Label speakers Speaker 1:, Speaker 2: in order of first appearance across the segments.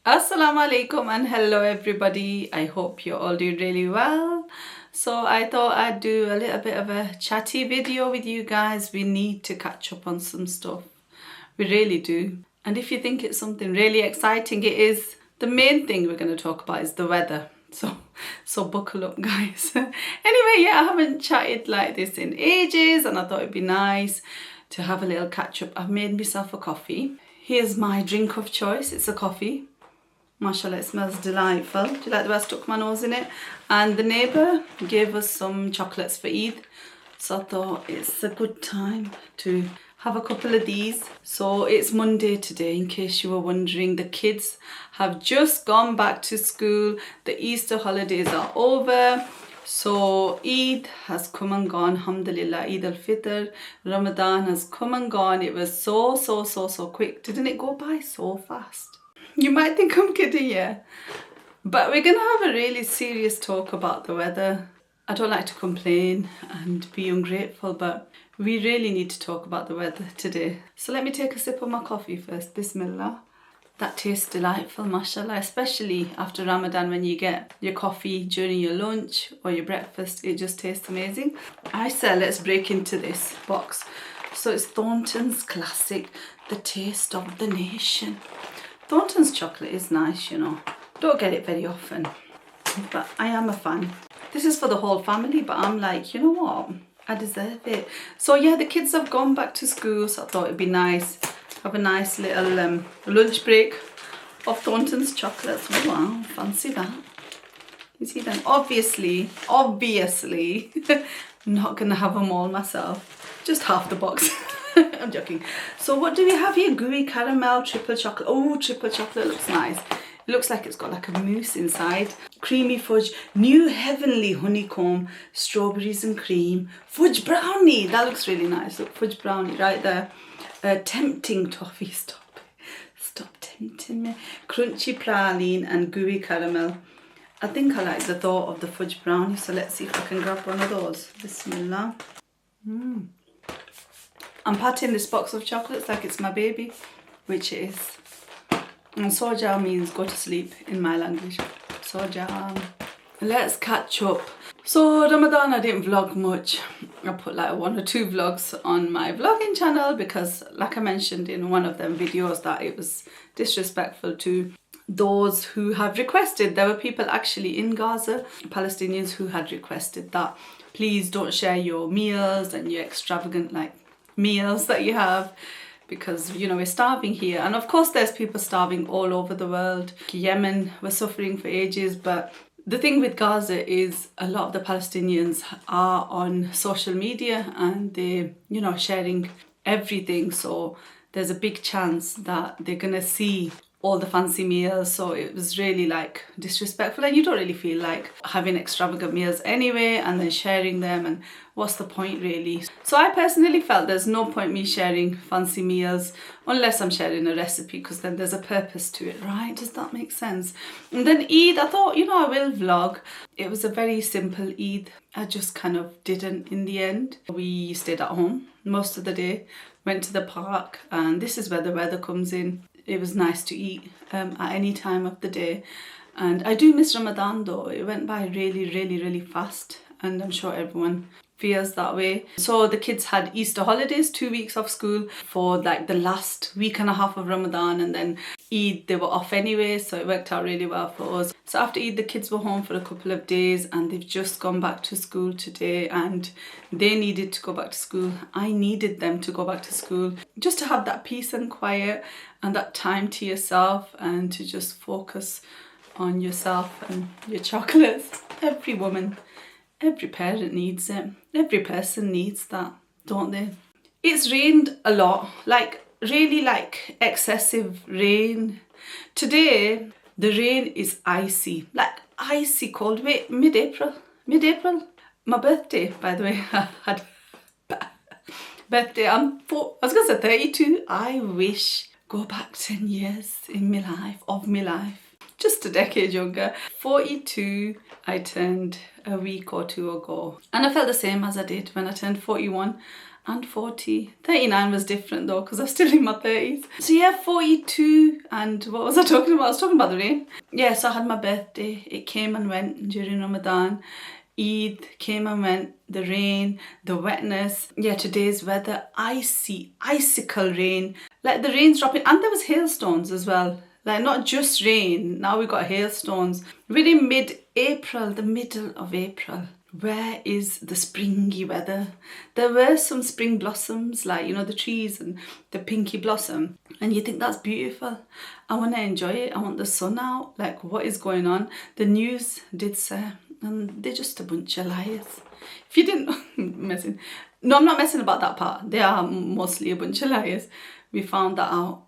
Speaker 1: Assalaamu alaikum and hello everybody. I hope you're all doing really well. So I thought I'd do a little bit of a chatty video with you guys. We need to catch up on some stuff. We really do. And if you think it's something really exciting, it is. The main thing we're going to talk about is the weather. So buckle up, guys. Anyway, yeah, I haven't chatted like this in ages and I thought it'd be nice to have a little catch up. I've made myself a coffee. Here's my drink of choice. It's a coffee. Mashallah, it smells delightful. Do you like the way I stuck my nose in it? And the neighbour gave us some chocolates for Eid. So I thought it's a good time to have a couple of these. So it's Monday today, in case you were wondering. The kids have just gone back to school. The Easter holidays are over. So Eid has come and gone, alhamdulillah. Eid al-Fitr, Ramadan has come and gone. It was so quick. Didn't it go by so fast? You might think I'm kidding, yeah. But we're going to have a really serious talk about the weather. I don't like to complain and be ungrateful, but we really need to talk about the weather today. So let me take a sip of my coffee first. Bismillah. That tastes delightful, mashallah, especially after Ramadan when you get your coffee during your lunch or your breakfast. It just tastes amazing. I say let's break into this box. So it's Thornton's Classic, the taste of the nation. Thornton's chocolate is nice, you know. Don't get it very often, but I am a fan. This is for the whole family, but I'm like, you know what? I deserve it. So yeah, the kids have gone back to school, so I thought it'd be nice. Have a nice little lunch break of Thornton's chocolates. Oh, wow, fancy that. You see them? Obviously, not gonna have them all myself. Just half the box. I'm joking. So what do we have here? Gooey caramel, triple chocolate. Oh, triple chocolate looks nice. It looks like it's got like a mousse inside. Creamy fudge, new heavenly honeycomb, strawberries and cream, fudge brownie. That looks really nice. Look, fudge brownie right there. Tempting toffee. Stop tempting me. Crunchy praline and gooey caramel. I think I like the thought of the fudge brownie. So let's see if I can grab one of those. Bismillah. I'm patting this box of chocolates like it's my baby, which it is. And soja means go to sleep in my language. Soja. Let's catch up. So Ramadan I didn't vlog much. I put like 1 or 2 vlogs on my vlogging channel because like I mentioned in one of them videos that it was disrespectful to those who have requested. There were people actually in Gaza, Palestinians, who had requested that please don't share your meals and your extravagant like meals that you have, because you know we're starving here. And of course there's people starving all over the world. Yemen was suffering for ages, but the thing with Gaza is a lot of the Palestinians are on social media and they, you know, sharing everything, so there's a big chance that they're gonna see all the fancy meals. So it was really like disrespectful, and you don't really feel like having extravagant meals anyway and then sharing them, and what's the point really? So I personally felt there's no point me sharing fancy meals unless I'm sharing a recipe, because then there's a purpose to it, right? Does that make sense? And then Eid, I thought, you know, I will vlog. It was a very simple Eid. I just kind of didn't in the end. We stayed at home most of the day, went to the park, and this is where the weather comes in. It was nice to eat at any time of the day. And I do miss Ramadan though. It went by really fast, and I'm sure everyone feels that way. So the kids had Easter holidays, 2 weeks off school for like the last week and a half of Ramadan, and then Eid they were off anyway, so it worked out really well for us. So after Eid the kids were home for a couple of days, and they've just gone back to school today, and they needed to go back to school. I needed them to go back to school just to have that peace and quiet and that time to yourself, and to just focus on yourself and your chocolates. Every woman, every parent needs it. Every person needs that, don't they? It's rained a lot, like really like excessive rain. Today, the rain is icy, like icy cold. Wait, mid-April. My birthday, by the way, I had birthday. I was gonna say 32. I wish go back 10 years in my life. Just a decade younger. 42 I turned a week or two ago, and I felt the same as I did when I turned 41. and 40. 39 was different though, because I'm still in my 30s. So yeah, 42, and what was I talking about? I was talking about the rain. Yeah, so I had my birthday. It came and went during Ramadan. Eid came and went, the rain, the wetness. Yeah, today's weather, icy, icicle rain. Like the rain's dropping, and there was hailstones as well. Like not just rain, now we got hailstones. Really mid-April, the middle of April. Where is the springy weather? There were some spring blossoms, like, you know, the trees and the pinky blossom. And you think that's beautiful. I want to enjoy it. I want the sun out. Like, what is going on? The news did say, and they're just a bunch of liars. If you didn't, messing. No, I'm not messing about that part. They are mostly a bunch of liars. We found that out,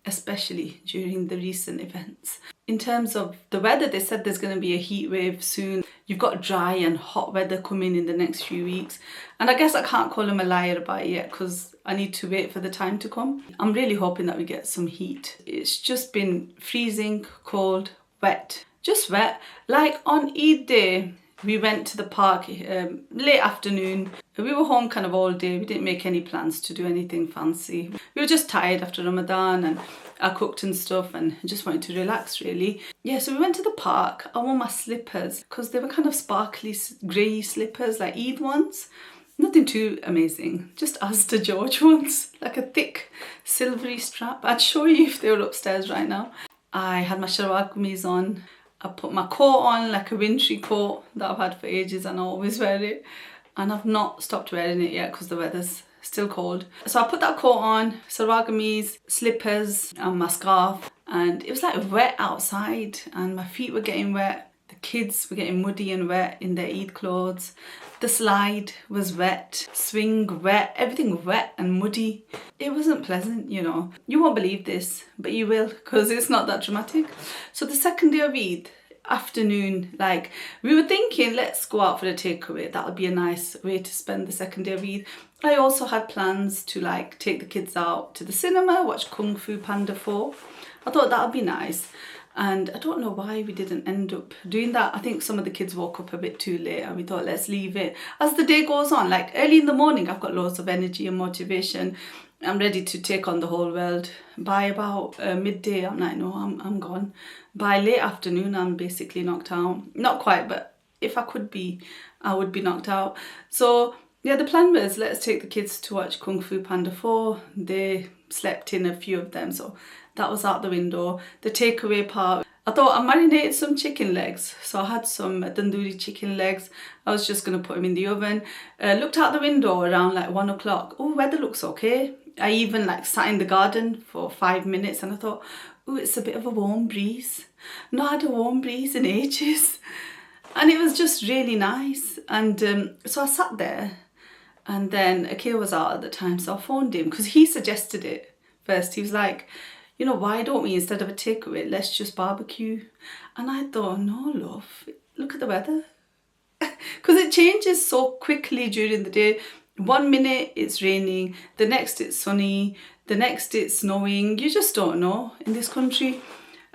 Speaker 1: especially during the recent events. In terms of the weather, they said there's going to be a heat wave soon. You've got dry and hot weather coming in the next few weeks. And I guess I can't call them a liar about it yet, because I need to wait for the time to come. I'm really hoping that we get some heat. It's just been freezing, cold, wet. Just wet. Like on Eid day, we went to the park late afternoon. We were home kind of all day. We didn't make any plans to do anything fancy. We were just tired after Ramadan, and I cooked and stuff and just wanted to relax really. Yeah, so we went to the park. I wore my slippers because they were kind of sparkly grey slippers, like Eid ones. Nothing too amazing, just Asda George ones, like a thick silvery strap. I'd show you if they were upstairs right now. I had my shalwar kameez on. I put my coat on, like a wintry coat that I've had for ages, and I always wear it. And I've not stopped wearing it yet because the weather's still cold. So I put that coat on, shalwar kameez, slippers and my scarf, and it was like wet outside and my feet were getting wet. The kids were getting muddy and wet in their Eid clothes. The slide was wet, swing wet, everything wet and muddy. It wasn't pleasant, you know. You won't believe this, but you will, because it's not that dramatic. So the second day of Eid, afternoon, like we were thinking, let's go out for a takeaway. That would be a nice way to spend the second day of Eid. I also had plans to like take the kids out to the cinema, watch Kung Fu Panda 4. I thought that would be nice. And I don't know why we didn't end up doing that. I think some of the kids woke up a bit too late and we thought, let's leave it. As the day goes on, like early in the morning, I've got loads of energy and motivation. I'm ready to take on the whole world. By about midday, I'm like, no, I'm gone. By late afternoon, I'm basically knocked out. Not quite, but if I could be, I would be knocked out. So yeah, the plan was, let's take the kids to watch Kung Fu Panda 4. They slept in, a few of them, so that was out the window. The takeaway part, I thought I marinated some chicken legs. So I had some tandoori chicken legs. I was just going to put them in the oven. Looked out the window around like 1 o'clock. Oh, weather looks okay. I even like sat in the garden for 5 minutes and I thought, oh, it's a bit of a warm breeze. Not had a warm breeze in ages. And it was just really nice. And so I sat there, and then Akil was out at the time, so I phoned him because he suggested it first. He was like, you know, why don't we, instead of a takeaway, let's just barbecue? And I thought, no, love, look at the weather. Because it changes so quickly during the day. 1 minute it's raining, the next it's sunny, the next it's snowing. You just don't know in this country.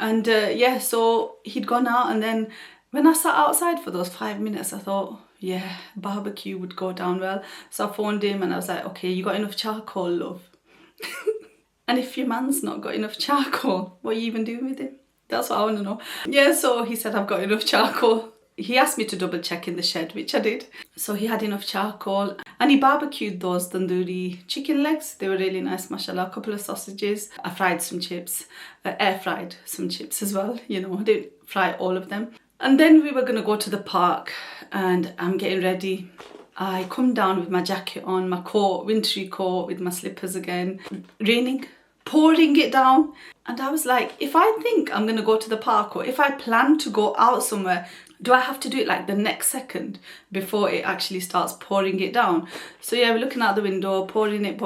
Speaker 1: And yeah, so he'd gone out, and then when I sat outside for those 5 minutes, I thought, yeah, barbecue would go down well. So I phoned him and I was like, okay, you got enough charcoal, love? And if your man's not got enough charcoal, what are you even doing with him? That's what I want to know. Yeah, so he said, I've got enough charcoal. He asked me to double check in the shed, which I did. So he had enough charcoal, and he barbecued those tandoori chicken legs. They were really nice, mashallah. A couple of sausages. I fried some chips, air fried some chips as well. You know, I didn't fry all of them. And then we were going to go to the park, and I'm getting ready. I come down with my jacket on, my coat, wintry coat, with my slippers again. Raining, pouring it down. And I was like, if I think I'm going to go to the park, or if I plan to go out somewhere, do I have to do it like the next second before it actually starts pouring it down? So yeah, we're looking out the window, pouring it.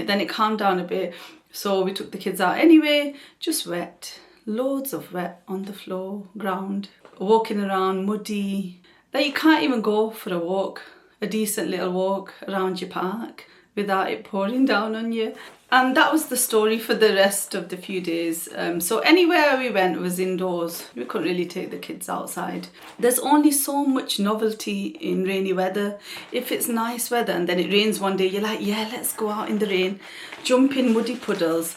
Speaker 1: Then it calmed down a bit. So we took the kids out anyway, just wet. Loads of wet on the floor, ground. Walking around, muddy. Like you can't even go for a walk, a decent little walk around your park without it pouring down on you. And that was the story for the rest of the few days. So anywhere we went was indoors. We couldn't really take the kids outside. There's only so much novelty in rainy weather. If it's nice weather and then it rains one day, you're like, yeah, let's go out in the rain, jump in muddy puddles.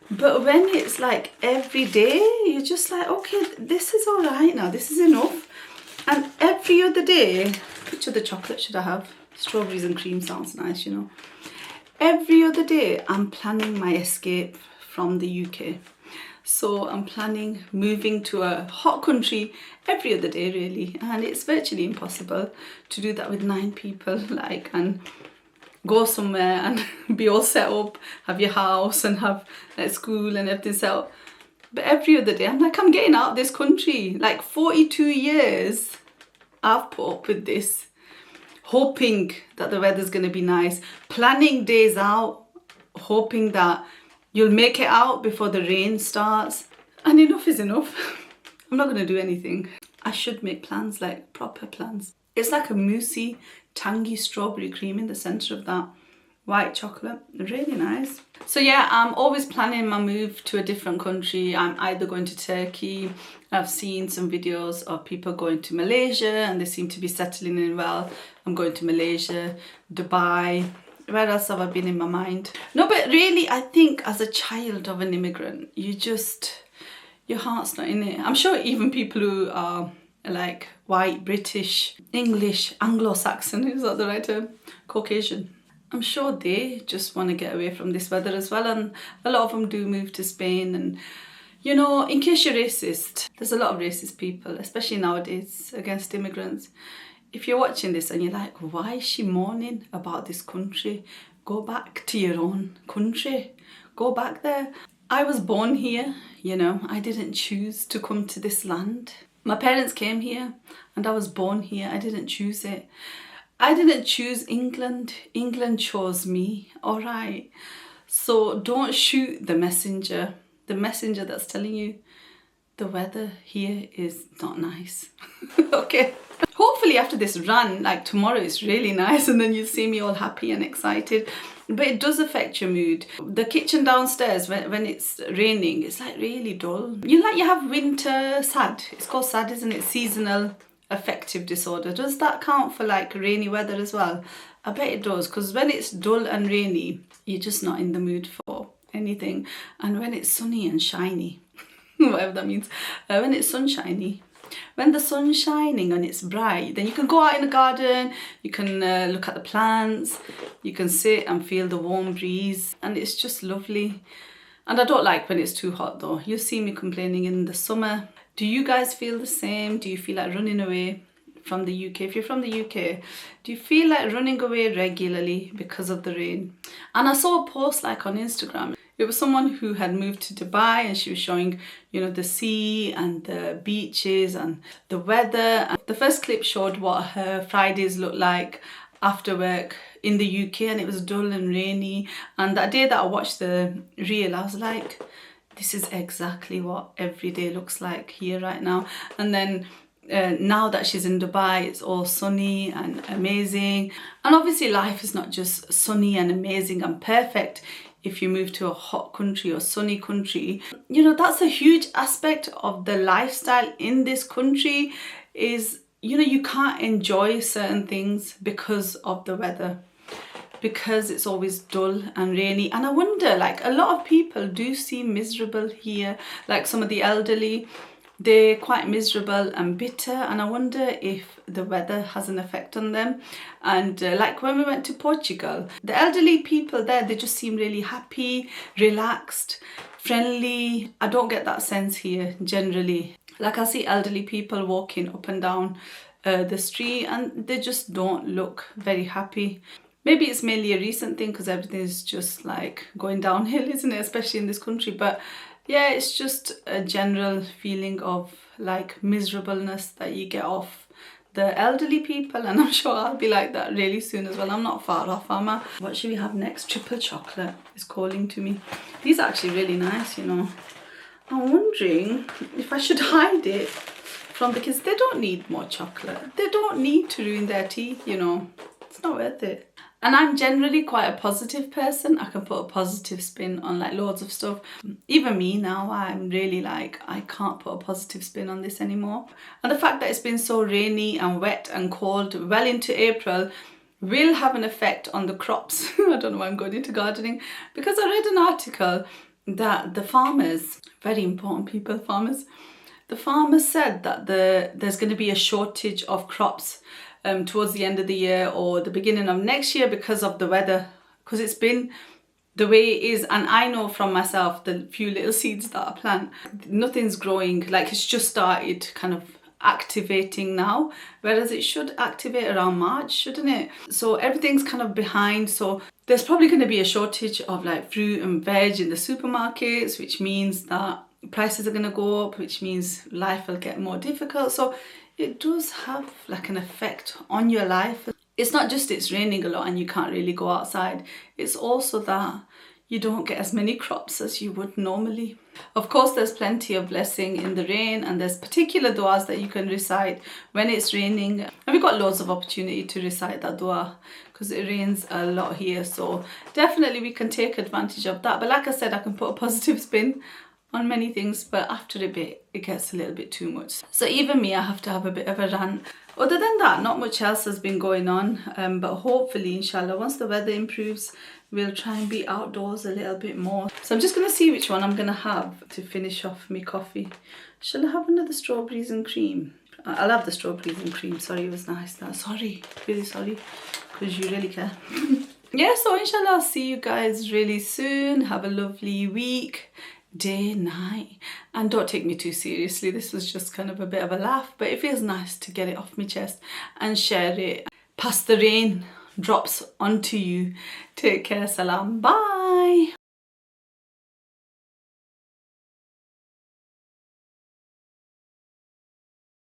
Speaker 1: But when it's like every day, you're just like, okay, this is all right now, this is enough. And every other day, which other chocolate should I have? Strawberries and cream sounds nice, you know. Every other day, I'm planning my escape from the UK. So I'm planning moving to a hot country every other day, really. And it's virtually impossible to do that with 9 people, like, and go somewhere and be all set up, have your house and have school and everything set up. But every other day, I'm like, I'm getting out of this country. Like 42 years, I've put up with this, hoping that the weather's going to be nice, planning days out, hoping that you'll make it out before the rain starts. And enough is enough. I'm not going to do anything. I should make plans, like proper plans. It's like a moussey, tangy strawberry cream in the centre of that white chocolate. Really nice. So yeah, I'm always planning my move to a different country. I'm either going to Turkey. I've seen some videos of people going to Malaysia and they seem to be settling in well. I'm going to Malaysia, Dubai. Where else have I been in my mind? No, but really, I think as a child of an immigrant, your heart's not in it. I'm sure even people who are like white, British, English, Anglo-Saxon, is that the right term? Caucasian. I'm sure they just want to get away from this weather as well, and a lot of them do move to Spain. And you know, in case you're racist, there's a lot of racist people, especially nowadays, against immigrants. If you're watching this and you're like, why is she mourning about this country? Go back to your own country. Go back there. I was born here, you know, I didn't choose to come to this land. My parents came here and I was born here. I didn't choose it. I didn't choose England. England chose me, all right? So don't shoot the messenger that's telling you the weather here is not nice. Okay. Hopefully after this run, like tomorrow is really nice and then you see me all happy and excited. But it does affect your mood. The kitchen downstairs, when it's raining, it's like really dull. You have winter sad. It's called sad, isn't it? Seasonal affective disorder. Does that count for like rainy weather as well? I bet it does, because when it's dull and rainy, you're just not in the mood for anything. And when it's sunny and shiny, whatever that means, when it's sunshiny, when the sun's shining and it's bright, then you can go out in the garden, you can look at the plants, you can sit and feel the warm breeze, and it's just lovely. And I don't like when it's too hot though. You'll see me complaining in the summer. Do you guys feel the same? Do you feel like running away from the UK? If you're from the UK, do you feel like running away regularly because of the rain? And I saw a post like on Instagram. It was someone who had moved to Dubai and she was showing, you know, the sea and the beaches and the weather. And the first clip showed what her Fridays looked like after work in the UK, and it was dull and rainy. And that day that I watched the reel, I was like, this is exactly what every day looks like here right now. And then now that she's in Dubai, it's all sunny and amazing. And obviously life is not just sunny and amazing and perfect. If you move to a hot country or sunny country, you know, that's a huge aspect of the lifestyle in this country is, you know, you can't enjoy certain things because of the weather, because it's always dull and rainy. And I wonder, like, a lot of people do seem miserable here, like some of the elderly, they're quite miserable and bitter, and I wonder if the weather has an effect on them. And like when we went to Portugal, the elderly people there, they just seem really happy, relaxed, friendly. I don't get that sense here generally. Like I see elderly people walking up and down the street and they just don't look very happy. Maybe it's mainly a recent thing because everything's just like going downhill, isn't it? Especially in this country. But yeah, it's just a general feeling of like miserableness that you get off the elderly people, and I'm sure I'll be like that really soon as well. I'm not far off, am I? What should we have next? Triple chocolate is calling to me. These are actually really nice, you know. I'm wondering if I should hide it from the kids. They don't need more chocolate. They don't need to ruin their teeth, you know. It's not worth it. And I'm generally quite a positive person. I can put a positive spin on like loads of stuff. Even me now, I'm really like, I can't put a positive spin on this anymore. And the fact that it's been so rainy and wet and cold well into April will have an effect on the crops. I don't know why I'm going into gardening, because I read an article that the farmers, very important people, farmers, the farmers said that there's going to be a shortage of crops towards the end of the year or the beginning of next year because of the weather, because it's been the way it is. And I know from myself, the few little seeds that I plant, nothing's growing, like it's just started kind of activating now, whereas it should activate around March, shouldn't it? So everything's kind of behind. So there's probably going to be a shortage of like fruit and veg in the supermarkets, which means that prices are going to go up, which means life will get more difficult. So it does have like an effect on your life. It's not just it's raining a lot and you can't really go outside, it's also that you don't get as many crops as you would normally. Of course, there's plenty of blessing in the rain, and there's particular du'as that you can recite when it's raining. And we've got loads of opportunity to recite that du'a because it rains a lot here. So definitely we can take advantage of that. But like I said, I can put a positive spin on many things, but after a bit it gets a little bit too much. So even me, I have to have a bit of a rant. Other than that, not much else has been going on, but hopefully, inshallah, once the weather improves, we'll try and be outdoors a little bit more. So I'm just going to see which one I'm going to have to finish off my coffee. Shall I have another strawberries and cream? I'll have the strawberries and cream. Sorry, it was nice that. Sorry, really sorry, because you really care. Yeah, so inshallah, I'll see you guys really soon. Have a lovely week. Day, night, and don't take me too seriously. This was just kind of a bit of a laugh, but it feels nice to get it off my chest and share it. Pass the rain drops onto you. Take care. Salam. Bye.